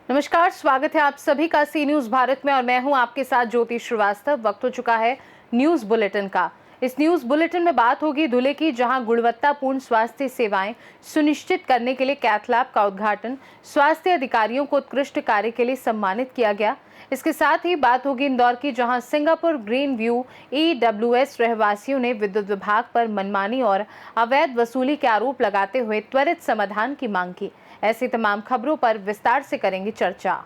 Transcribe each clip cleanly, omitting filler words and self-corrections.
नमस्कार, स्वागत है आप सभी का सी न्यूज भारत में और मैं हूं आपके साथ ज्योति श्रीवास्तव। वक्त हो चुका है न्यूज बुलेटिन का। इस न्यूज बुलेटिन में बात होगी धुले की, जहां गुणवत्तापूर्ण स्वास्थ्य सेवाएं सुनिश्चित करने के लिए कैथ लैब का उद्घाटन, स्वास्थ्य अधिकारियों को उत्कृष्ट कार्य के लिए सम्मानित किया गया। इसके साथ ही बात होगी इंदौर की, जहां सिंगापुर ग्रीन व्यू EWS रहवासियों ने विद्युत विभाग पर मनमानी और अवैध वसूली के आरोप लगाते हुए त्वरित समाधान की मांग की। ऐसी तमाम खबरों पर विस्तार से करेंगे चर्चा।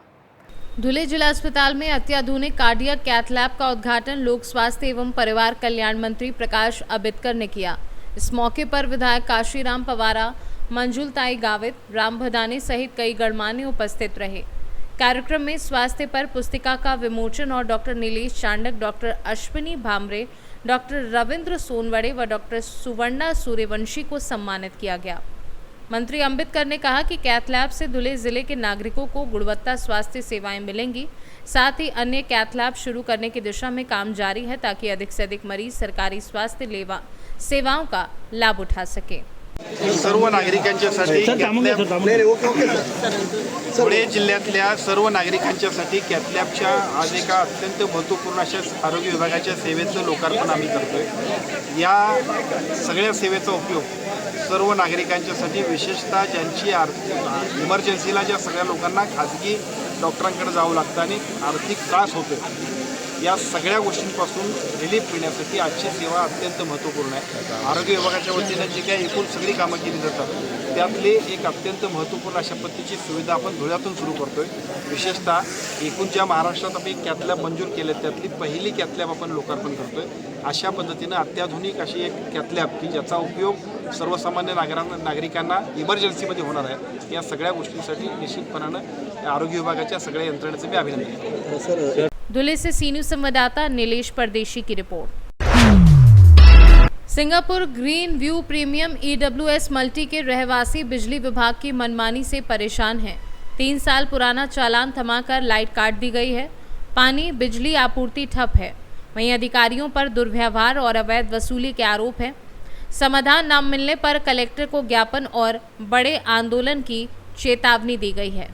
धुले जिला अस्पताल में अत्याधुनिक कार्डियक कैथ लैब का उद्घाटन लोक स्वास्थ्य एवं परिवार कल्याण मंत्री प्रकाश अबितकर ने किया। इस मौके पर विधायक काशीराम पवारा, मंजुलताई गावित, राम भदाने सहित कई गणमान्य उपस्थित रहे। कार्यक्रम में स्वास्थ्य पर पुस्तिका का विमोचन और doctor Nilesh Chandak, doctor Ashwini Bhamre, doctor Ravindra Sonawade व डॉक्टर सुवर्णा सूर्यवंशी को सम्मानित किया गया। मंत्री अम्बितकर ने कहा कि कैथ लैब से धुले जिले के नागरिकों को गुणवत्ता स्वास्थ्य सेवाएं मिलेंगी। साथ ही अन्य कैथ लैब शुरू करने की दिशा में काम जारी है ताकि अधिक से अधिक मरीज सरकारी स्वास्थ्य सेवाओं का लाभ उठा सके। सर्व नागरिकांच्यासाठी धुळे जिल्ह्यातल्या सर्व नागरिकांच्यासाठी कॅथ लॅबच्या आज एका अत्यंत महत्त्वपूर्ण अशा आरोग्य विभागाच्या सेवेचं लोकार्पण आम्ही करतोय। या सगळ्या सेवेचा उपयोग सर्व नागरिकांच्यासाठी, विशेषतः ज्यांची इमर्जन्सीला ज्या सगळ्या लोकांना खाजगी डॉक्टरांकडे जावं लागतं आणि आर्थिक त्रास होतो, या सगळ्या गोष्टींपासून रिलीफ मिळण्यासाठी आजची सेवा अत्यंत महत्त्वपूर्ण आहे। आरोग्य विभागाच्या वतीने जी काही एकूण सगळी कामं केली जातात त्यातली एक अत्यंत महत्त्वपूर्ण अशा पद्धतीची सुविधा आपण धुळ्यातून सुरू करतोय। विशेषतः एकूण ज्या महाराष्ट्रात आपण कॅथ लॅब मंजूर केले त्यातली पहिली कॅथ लॅब आपण लोकार्पण करतोय। अशा पद्धतीनं अत्याधुनिक अशी एक कॅथ लॅब की ज्याचा उपयोग सर्वसामान्य नागरिकांना इमर्जन्सीमध्ये होणार आहे, या सगळ्या गोष्टींसाठी निश्चितपणानं आरोग्य विभागाच्या सगळ्या यंत्रणेचं मी अभिनंदन करतो। धुले से सी न्यूज संवाददाता नीलेश परदेशी की report. Singapore green view premium EWS multi के रहवासी बिजली विभाग की मनमानी से परेशान हैं। 3 साल पुराना चालान थमाकर लाइट काट दी गई है। पानी बिजली आपूर्ति ठप है। वहीं अधिकारियों पर दुर्व्यवहार और अवैध वसूली के आरोप हैं। समाधान न मिलने पर कलेक्टर को ज्ञापन और बड़े आंदोलन की चेतावनी दी गई है।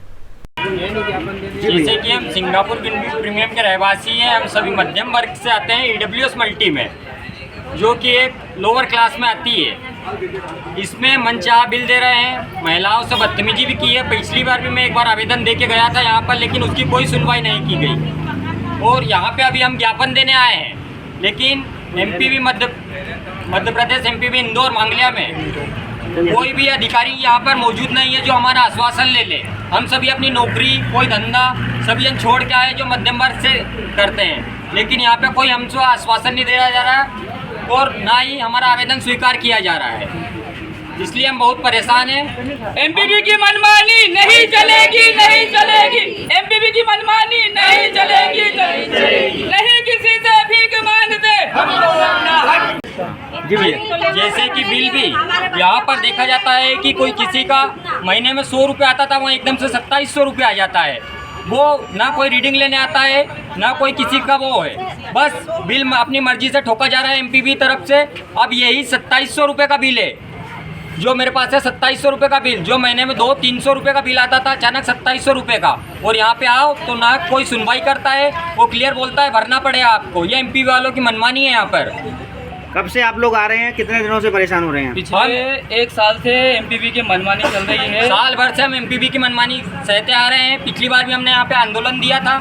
जैसे कि हम सिंगापुर प्रीमियम के रहवासी हैं, हम सभी मध्यम वर्ग से आते हैं EWS मल्टी में, जो कि एक लोअर क्लास में आती है। इसमें मनचाहा बिल दे रहे हैं, महिलाओं से बदतमीजी भी की है। पिछली बार भी मैं एक बार आवेदन दे के गया था यहाँ पर, लेकिन उसकी कोई सुनवाई नहीं की गई। और यहाँ पे अभी हम ज्ञापन देने आए हैं, लेकिन MPV मध्य प्रदेश MPV इंदौर मांगलिया में कोई भी अधिकारी यहाँ पर मौजूद नहीं है जो हमारा आश्वासन ले ले। हम सभी अपनी नौकरी, कोई धंधा सभी जन छोड़ के आए जो मध्यम वर्ग से करते हैं, लेकिन यहाँ पे कोई हमसे आश्वासन नहीं दिया जा रहा और ना ही हमारा आवेदन स्वीकार किया जा रहा है। इसलिए हम बहुत परेशान हैं। MPV की मनमानी नहीं चलेगी, नहीं चलेगी। MPV की मनमानी नहीं चलेगी, नहीं चलेगी। नहीं किसी से भीख मांगते हम लोग अपना हक। जी भैया, जैसे कि बिल भी यहाँ पर देखा जाता है कि कोई किसी का महीने में 100 रुपये आता था, वहाँ एकदम से 2700 रुपये आ जाता है। वो ना कोई रीडिंग लेने आता है, ना कोई किसी का वो है, बस बिल अपनी मर्जी से ठोका जा रहा है MPV तरफ से। अब यही 2700 रुपये का बिल है जो मेरे पास है, 2700 रुपये का बिल, जो महीने में 200-300 रुपये का बिल आता था, अचानक 2700 रुपये का। और यहाँ पे आओ तो ना कोई सुनवाई करता है, वो क्लियर बोलता है भरना पड़ेगा आपको। ये MPV वालों की मनमानी है यहाँ पर। कब से आप लोग आ रहे हैं, कितने दिनों से परेशान हो रहे हैं? पिछले 1 साल से MPV की मनमानी चल रही है। साल भर से हम MPV की मनमानी सहते आ रहे हैं। पिछली बार भी हमने यहाँ पे आंदोलन दिया था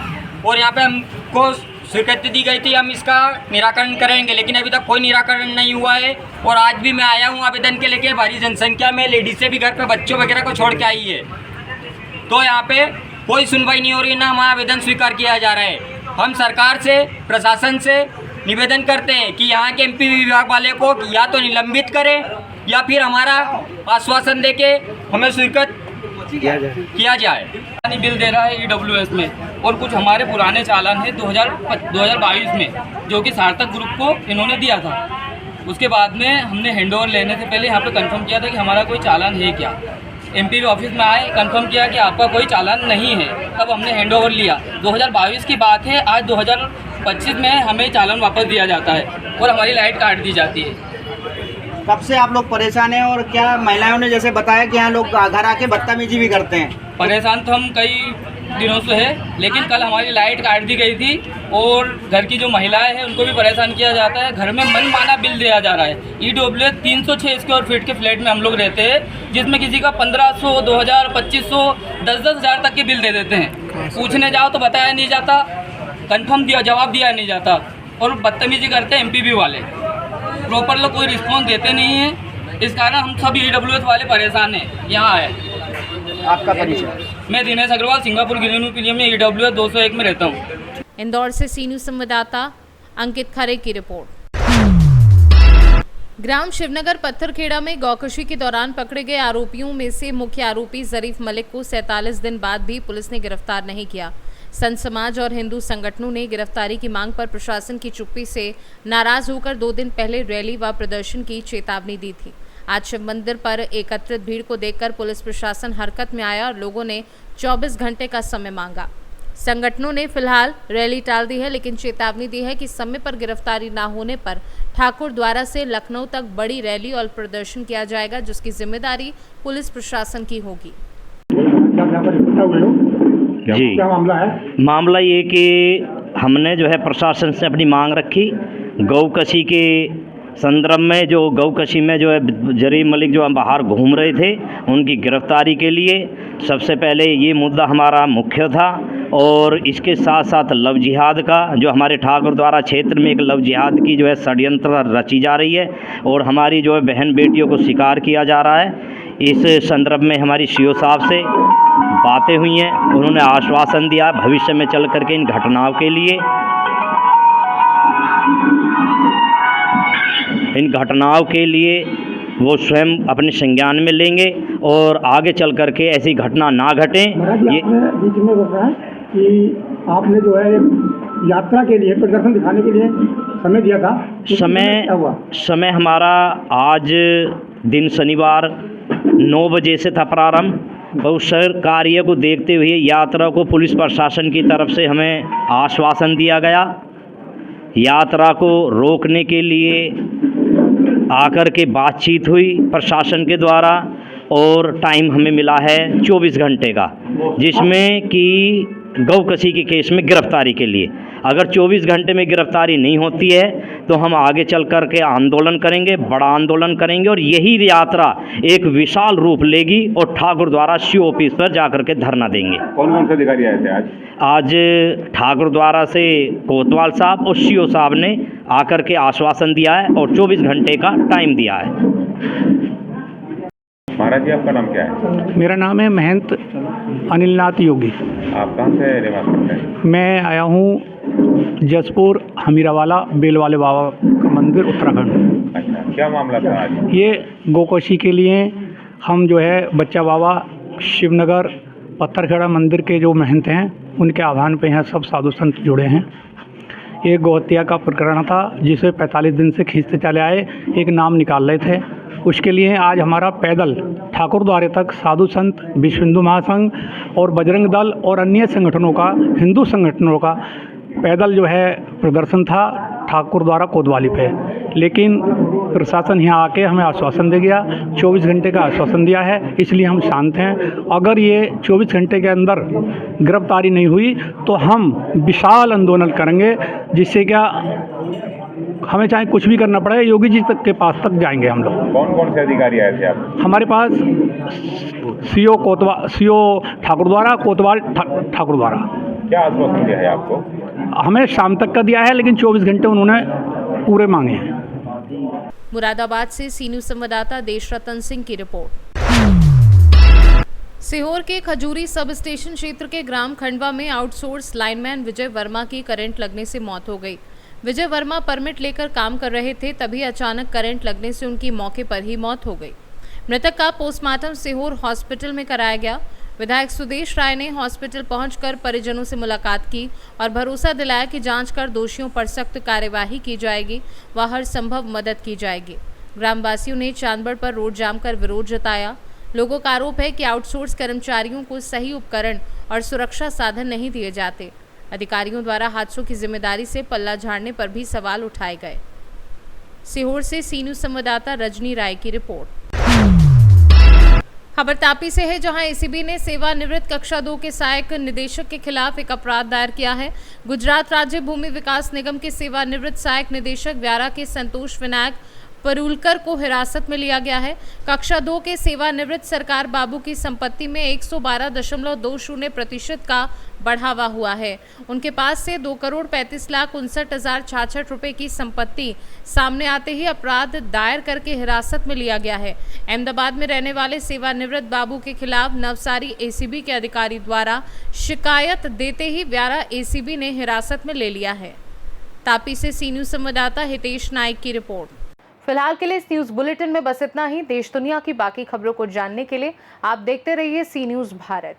और यहाँ पे हमको स्वीकृति दी गई थी, हम इसका निराकरण करेंगे, लेकिन अभी तक कोई निराकरण नहीं हुआ है। और आज भी मैं आया हूँ आवेदन के लेके, भारी जनसंख्या में लेडीज़ें भी घर पे बच्चों वगैरह को छोड़ के आई है, तो यहाँ पे कोई सुनवाई नहीं हो रही, ना हमारा आवेदन स्वीकार किया जा रहा है। हम सरकार से, प्रशासन से निवेदन करते हैं कि यहाँ के MPV विभाग वाले को या तो निलंबित करें या फिर हमारा आश्वासन देके हमें स्वीकृत किया जाए। बिल दे रहा है EWS में, और कुछ हमारे पुराने चालान है 2022 में, जो कि सार्थक ग्रुप को इन्होंने दिया था। उसके बाद में हमने हैंडओवर लेने से पहले यहाँ पे कंफर्म किया था कि हमारा कोई चालान है क्या। MPV ऑफिस में आए, कंफर्म किया कि आपका कोई चालान नहीं है, तब हमने हैंडओवर लिया। 2022 की बात है, आज 2025 में हमें चालान वापस दिया जाता है और हमारी लाइट काट दी जाती है। कब से आप लोग परेशान हैं और क्या महिलाओं ने जैसे बताया कि यहाँ लोग घर आके बदतमीजी भी करते हैं? परेशान तो हम कई दिनों से है, लेकिन कल हमारी लाइट काट दी गई थी और घर की जो महिलाएं हैं उनको भी परेशान किया जाता है। घर में मनमाना बिल दिया जा रहा है। EWS 306 स्क्वायर फीट के फ्लैट में हम लोग रहते हैं, जिसमें किसी का 1500, 2000, 2500, 10-10 हज़ार तक के बिल दे देते हैं। पूछने जाओ तो बताया नहीं जाता, कंफर्म जवाब दिया नहीं जाता और बदतमीजी करते हैं MPB वाले। प्रॉपर लोग कोई रिस्पॉन्स देते नहीं है, इस कारण हम सब EWS वाले परेशान हैं। यहाँ आए। आपका परिचय? मैं दिनेश अग्रवाल, सिंगापुर ग्रीन पीलियम में EWS 201 में रहता हूँ। इंदौर से सी न्यूज़ संवाददाता अंकित खरे की रिपोर्ट। ग्राम शिवनगर पत्थरखेड़ा में गौकशी के दौरान पकड़े गए आरोपियों में से मुख्य आरोपी जरीफ मलिक को 47 दिन बाद भी पुलिस ने गिरफ्तार नहीं किया। संत समाज और हिंदू संगठनों ने गिरफ्तारी की मांग पर प्रशासन की चुप्पी से नाराज होकर 2 दिन पहले रैली व प्रदर्शन की चेतावनी दी थी। आज शिव मंदिर पर एकत्रित भीड़ को देखकर पुलिस प्रशासन हरकत में आया और लोगों ने 24 घंटे का समय मांगा। संगठनों ने फिलहाल रैली टाल दी है, लेकिन चेतावनी दी है कि समय पर गिरफ्तारी न होने पर ठाकुर द्वारा से लखनऊ तक बड़ी रैली और प्रदर्शन किया जाएगा, जिसकी जिम्मेदारी पुलिस प्रशासन की होगी। जी, क्या मामला है? मामला ये कि हमने जो है प्रशासन से अपनी मांग रखी गौकशी के संदर्भ में। जो गौकशी में जो है जरीफ मलिक जो हम बाहर घूम रहे थे, उनकी गिरफ्तारी के लिए सबसे पहले ये मुद्दा हमारा मुख्य था। और इसके साथ साथ लव जिहाद का, जो हमारे ठाकुर द्वारा क्षेत्र में एक लव जिहाद की जो है षड्यंत्र रची जा रही है और हमारी जो है बहन बेटियों को शिकार किया जा रहा है। इस संदर्भ में हमारी CO साहब से बातें हुई हैं। उन्होंने आश्वासन दिया भविष्य में चल करके इन घटनाओं के लिए वो स्वयं अपने संज्ञान में लेंगे और आगे चल करके ऐसी घटना ना घटे। ये बीच में बोल रहा है कि आपने जो है यात्रा के लिए प्रदर्शन दिखाने के लिए समय दिया था। समय हमारा आज दिन शनिवार 9 बजे से था प्रारंभ। और उस कार्य को देखते हुए यात्रा को पुलिस प्रशासन की तरफ से हमें आश्वासन दिया गया। यात्रा को रोकने के लिए आकर के बातचीत हुई प्रशासन के द्वारा और टाइम हमें मिला है 24 घंटे का, जिसमें कि गौकशी के केस में गिरफ्तारी के लिए। अगर 24 घंटे में गिरफ्तारी नहीं होती है तो हम आगे चल कर के आंदोलन करेंगे, बड़ा आंदोलन करेंगे और यही यात्रा एक विशाल रूप लेगी और ठाकुर द्वारा CO ऑफिस पर जाकर के धरना देंगे। कौन कौन से अधिकारी आए थे आज? आज ठाकुर द्वारा से कोतवाल साहब और CO साहब ने आकर के आश्वासन दिया है और 24 घंटे का टाइम दिया है। महाराज जी, आपका नाम क्या है? मेरा नाम है महंत अनिलनाथ योगी। आप कहाँ से निवास करते हैं? मैं आया हूँ जसपुर हमीरावाला बेलवाले बाबा का मंदिर उत्तराखंड। अच्छा, क्या मामला था आज? ये गौकशी के लिए हम जो है बच्चा बाबा शिवनगर पत्थरखेड़ा मंदिर के जो महंत हैं उनके आह्वान पे यहाँ सब साधु संत जुड़े हैं। एक गौहत्या का प्रकरण था जिसे 45 दिन से खींचते चले आए, एक नाम निकाल रहे थे। उसके लिए आज हमारा पैदल ठाकुर द्वारे तक साधु संत, विश्व हिंदू महासंघ और बजरंग दल और अन्य संगठनों का, हिंदू संगठनों का पैदल जो है प्रदर्शन था ठाकुर द्वारा कोतवाली पे। लेकिन प्रशासन यहाँ आके हमें आश्वासन दे गया, 24 घंटे का आश्वासन दिया है, इसलिए हम शांत हैं। अगर ये 24 घंटे के अंदर गिरफ्तारी नहीं हुई तो हम विशाल आंदोलन करेंगे, जिससे क्या हमें चाहे कुछ भी करना पड़े, योगी जी तक के पास तक जाएंगे हम लोग। कौन कौन से अधिकारी आए थे आप? हमारे पास CO ठाकुर द्वारा, कोतवाल ठाकुर द्वारा। क्या आश्वासन दिया है आपको? हमें शाम तक का दिया है, लेकिन 24 घंटे उन्होंने पूरे मांगे हैं। मुरादाबाद से सी न्यूज़ संवाददाता देश रतन सिंह की रिपोर्ट। सीहोर के खजूरी सब स्टेशन क्षेत्र के ग्राम खंडवा में आउटसोर्स लाइनमैन विजय वर्मा की करंट लगने से मौत हो गई। विजय वर्मा परमिट लेकर काम कर रहे थे, तभी अचानक करंट लगने से उनकी मौके पर ही मौत हो गई। मृतक का पोस्टमार्टम सीहोर हॉस्पिटल में कराया गया। विधायक सुदेश राय ने हॉस्पिटल पहुंचकर परिजनों से मुलाकात की और भरोसा दिलाया कि जांच कर दोषियों पर सख्त कार्यवाही की जाएगी व हर संभव मदद की जाएगी। ग्रामवासियों ने चांदबड़ पर रोड जाम कर विरोध जताया। लोगों का आरोप है कि आउटसोर्स कर्मचारियों को सही उपकरण और सुरक्षा साधन नहीं दिए जाते। अधिकारियों द्वारा हादसों की जिम्मेदारी से पल्ला झाड़ने पर भी सवाल उठाए गए। सीहोर से सी न्यूज संवाददाता रजनी राय की रिपोर्ट। खबर तापी से है, जहां एसीबी ने सेवानिवृत्त कक्षा 2 के सहायक निदेशक के खिलाफ एक अपराध दायर किया है। गुजरात राज्य भूमि विकास निगम के सेवानिवृत्त सहायक निदेशक व्यारा के संतोष विनायक परुलकर को हिरासत में लिया गया है। कक्षा 2 के सेवानिवृत्त सरकार बाबू की संपत्ति में 112.20% का बढ़ावा हुआ है। उनके पास से 2,35,59,066 रुपए की संपत्ति सामने आते ही अपराध दायर करके हिरासत में लिया गया है। अहमदाबाद में रहने वाले सेवानिवृत्त बाबू के खिलाफ नवसारी एसीबी के अधिकारी द्वारा शिकायत देते ही व्यारा एसीबी ने हिरासत में ले लिया है। तापी से सी न्यूज संवाददाता हितेश नाइक की रिपोर्ट। फिलहाल के लिए इस न्यूज बुलेटिन में बस इतना ही। देश दुनिया की बाकी खबरों को जानने के लिए आप देखते रहिए सी न्यूज भारत।